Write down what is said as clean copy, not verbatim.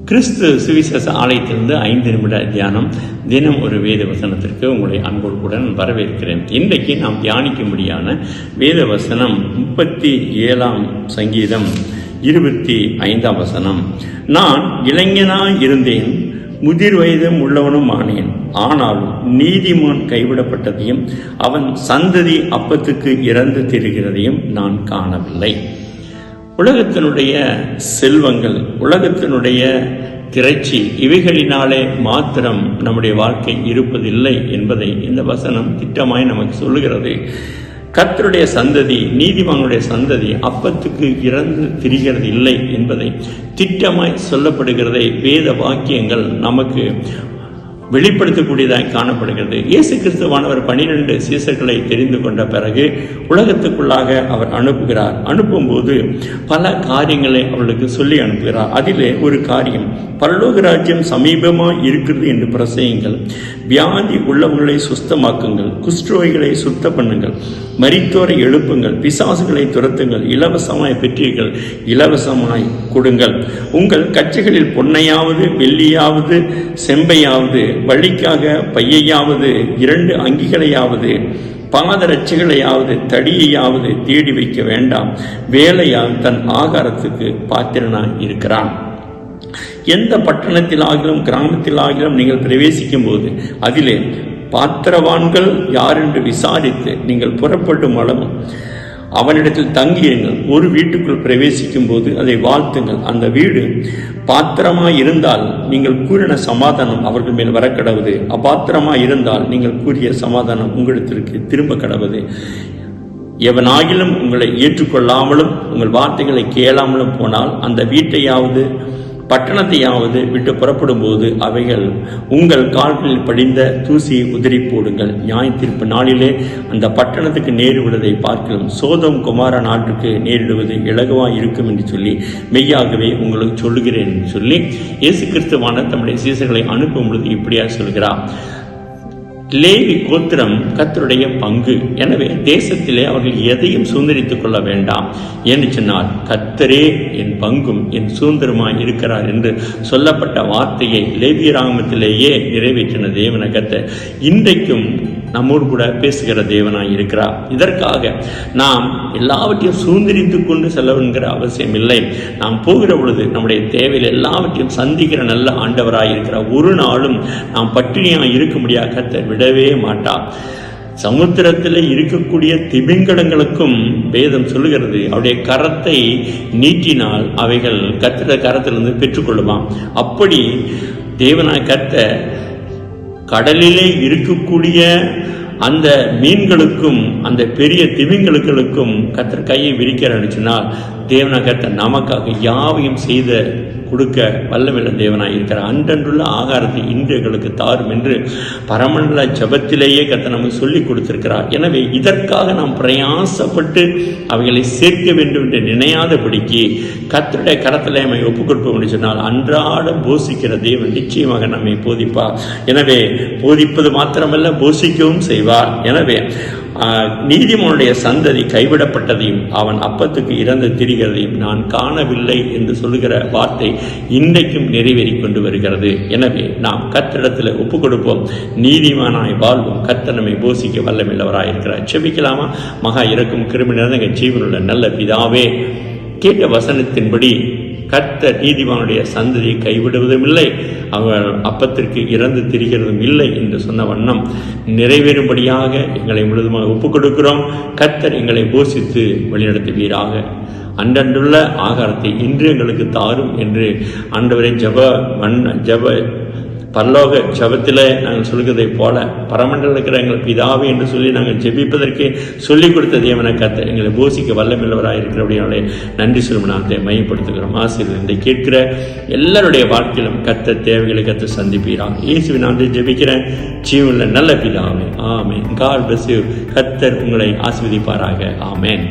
கிறிஸ்து சுவிசேஷ ஆலயத்திலிருந்து 5 நிமிட தியானம். தினம் ஒரு வேத வசனத்திற்கு உங்களை அன்போடு கூட வரவேற்கிறேன். இன்றைக்கு நாம் தியானிக்கும்படியான வேத வசனம் 37ஆம் சங்கீதம் 25ஆம் வசனம். நான் இளைஞனாய் இருந்தேன், முதிர் வயதும் உள்ளவனும் ஆனேன். ஆனாலும் நீதிமான் கைவிடப்பட்டதையும் அவன் சந்ததி அப்பத்துக்கு இறந்து திரிகிறதையும் நான் காணவில்லை. உலகத்தினுடைய செல்வங்கள், உலகத்தினுடைய திரட்சி, இவைகளினாலே மாத்திரம் நம்முடைய வாழ்க்கை இருப்பதில்லை என்பதை இந்த வசனம் திட்டமாய் நமக்கு சொல்லுகிறது. கர்த்தருடைய சந்ததி, நீதிமானுடைய சந்ததி அப்பத்துக்கு இறந்து திரிகிறது இல்லை என்பதை திட்டமாய் சொல்லப்படுகிறதை வேத வாக்கியங்கள் நமக்கு வெளிப்படுத்தக்கூடியதாக காணப்படுகிறது. இயேசு கிறிஸ்துவானவர் 12 சீசர்களை தெரிந்து கொண்ட பிறகு உலகத்துக்குள்ளாக அவர் அனுப்புகிறார். அனுப்பும்போது பல காரியங்களை அவர்களுக்கு சொல்லி அனுப்புகிறார். அதிலே ஒரு காரியம், பரலோக ராஜ்யம் சமீபமாக இருக்கிறது என்று பிரசையுங்கள், வியாதி உள்ளவர்களை சுத்தமாக்குங்கள், குஷ்டரோகிகளை சுத்த பண்ணுங்கள், மரித்தோரை எழுப்புங்கள், பிசாசுகளை துரத்துங்கள், இலவசமாய் பெற்றீர்கள், இலவசமாய் கொடுங்கள். உங்கள் கச்சைகளில் பொன்னையாவது வெள்ளியாவது செம்பையாவது, வழிக்காக பையையாவது 2 அங்கிகளையாவது பாதரட்சைகளையாவது தடியையாவது தேடி வைக்க வேண்டாம். வேலையால் தன் ஆகாரத்துக்கு பாத்திரனாய் இருக்கிறான். எந்த பட்டணத்தில் ஆகிலும் கிராமத்தில் ஆகிலும் நீங்கள் பிரவேசிக்கும் போது அதிலே பாத்திரவான்கள் யார் என்று விசாரித்து நீங்கள் புறப்படும் அளவும் அவனிடத்தில் தங்கியிருங்கள். ஒரு வீட்டுக்குள் பிரவேசிக்கும் போது அதை வாழ்த்துங்கள். அந்த வீடு பாத்திரமாய் இருந்தால் நீங்கள் கூறின சமாதானம் அவர்கள் மேல் வர கடவுது. அபாத்திரமாய் இருந்தால் நீங்கள் கூறிய சமாதானம் உங்களிடத்திற்கு திரும்ப கடவுது. எவனாகிலும் உங்களை ஏற்றுக்கொள்ளாமலும் உங்கள் வார்த்தைகளை கேளாமலும் போனால் அந்த வீட்டையாவது பட்டணத்தையாவது விட்டு புறப்படும் போது அவைகள் உங்கள் கால்களில் படிந்த தூசியை உதிரி போடுங்கள். நியாய தீர்ப்பு நாளிலே அந்த பட்டணத்துக்கு நேரிடுவதை பார்க்கலாம் சோதம் குமார நாட்டுக்கு நேரிடுவது இலகுவாக இருக்கும் என்று சொல்லி மெய்யாகவே உங்களுக்கு சொல்லுகிறேன் என்று சொல்லி இயேசு கிறிஸ்துவான தம்முடைய சீசர்களை அனுப்பும் பொழுது இப்படியா சொல்கிறார். லேவி கோத்திரம் கர்த்தருடைய பங்கு. எனவே தேசத்திலே அவர்கள் எதையும் சுதந்திரித்துக் கொள்ள வேண்டாம் என்று சொன்னால் கர்த்தரே என் பங்கும் என் சுதந்திரமாய் இருக்கிறார் என்று சொல்லப்பட்ட வார்த்தையை லேவியராகமத்திலேயே நிறைவேற்றின தேவன கர்த்தர் இன்றைக்கும் நம்மோடு கூட பேசுகிற தேவனாய் இருக்கிறார். இதற்காக நாம் எல்லாவற்றையும் சுதந்திரித்துக் கொண்டு செல்லவென்கிற அவசியம் இல்லை. நாம் போகிற பொழுது நம்முடைய தேவையில் எல்லாவற்றையும் சந்திக்கிற நல்ல ஆண்டவராய் இருக்கிறார். ஒரு நாளும் நாம் பட்டினியாக இருக்க முடியாத கர்த்தர் விடவே மாட்டார். சமுத்திரத்தில் இருக்கக்கூடிய திமிங்கலங்களுக்கும் வேதம் சொல்லுகிறது, அவருடைய கரத்தை நீட்டினால் அவைகள் கர்த்தருடைய கரத்திலிருந்து பெற்றுக்கொள்ளுமாம். அப்படி தேவனாய் கர்த்தர் கடலிலே இருக்கக்கூடிய அந்த மீன்களுக்கும் அந்த பெரிய திமிங்கலங்களுக்கும் கர்த்தர் கையை விரிக்கிறான்னு சொன்னால் தேவனாய் கர்த்தர் நமக்காக யாவையும் செய்த கொடுக்க வல்லமையுள்ள தேவனாய் இருக்கிறார். அன்றன்றுள்ள ஆகாரத்தை இன்றைகளுக்கு தாரும் என்று பரமண்டல ஜபத்திலேயே கர்த்தர் நமக்கு சொல்லி கொடுத்திருக்கிறார். எனவே இதற்காக நாம் பிரயாசப்பட்டு அவைகளை சேர்க்க வேண்டும் என்று நினையாதபடிக்கு கர்த்தருடைய கரத்திலே நம்மை ஒப்புக் கொடுப்போம் என்று சொன்னால் அன்றாடம் போஷிக்கிற தேவன் நிச்சயமாக நம்மை போதிப்பார். எனவே போதிப்பது மாத்திரமல்ல, போஷிக்கவும் செய்வார். எனவே நீதிமானுடைய சந்ததி கைவிடப்பட்டதையும் அவன் அப்பத்துக்கு இறந்து திரிகிறதையும் நான் காணவில்லை என்று சொல்லுகிற வார்த்தை இன்றைக்கும் நிறைவேறி கொண்டு வருகிறது. எனவே நாம் கர்த்தரிடத்தில் ஒப்புக் கொடுப்போம், நீதிமானாய் வாழ்வோம். கர்த்தர் நம்மை போஷிக்க வல்லமையுள்ளவராய் இருக்கிறார். செபிக்கலாமா? மகா இரக்கும் கிருபை நிறைந்த ஜீவனுள்ள நல்ல பிதாவே, கேட்ட வசனத்தின்படி கர்த்தர் நீதிமானுடைய சந்ததியை கைவிடுவதும் இல்லை, அவர் அப்பத்திற்கு இறந்து திரிகிறதும் இல்லை என்று சொன்ன வண்ணம் நிறைவேறும்படியாக எங்களை முழுதுமாக ஒப்புக் கொடுக்கிறோம். கர்த்தர் எங்களை போஷித்து வழிநடத்துவீராக. அன்றன்றுள்ள ஆகாரத்தை இன்று எங்களுக்கு தாரும் என்று ஆண்டவரை ஜப பரலோக ஜபத்தில் நாங்கள் சொல்கிறதை போல பரமண்டல இருக்கிற எங்கள் பிதாவே என்று சொல்லி நாங்கள் ஜெபிப்பதற்கு சொல்லிக் கொடுத்த தேவனை கர்த்தர் எங்களை போஷிக்க வல்லமையுள்ளவராக இருக்கிறபடியாலே நன்றி சொல்லும் நாத்தை மையப்படுத்துகிறோம். ஆசீர்வாதம் இதை கேட்கிற எல்லாருடைய வாழ்க்கையிலும் கர்த்தர் தேவைகளை கர்த்தர் சந்திப்பீராக. இயேசுவின் நாமத்தில் ஜெபிக்கிறேன் ஜீவனுள்ள நல்ல பிதாவே. ஆமென். God bless you. கர்த்தர் உங்களை ஆசீர்வதிப்பாராக. ஆமென்.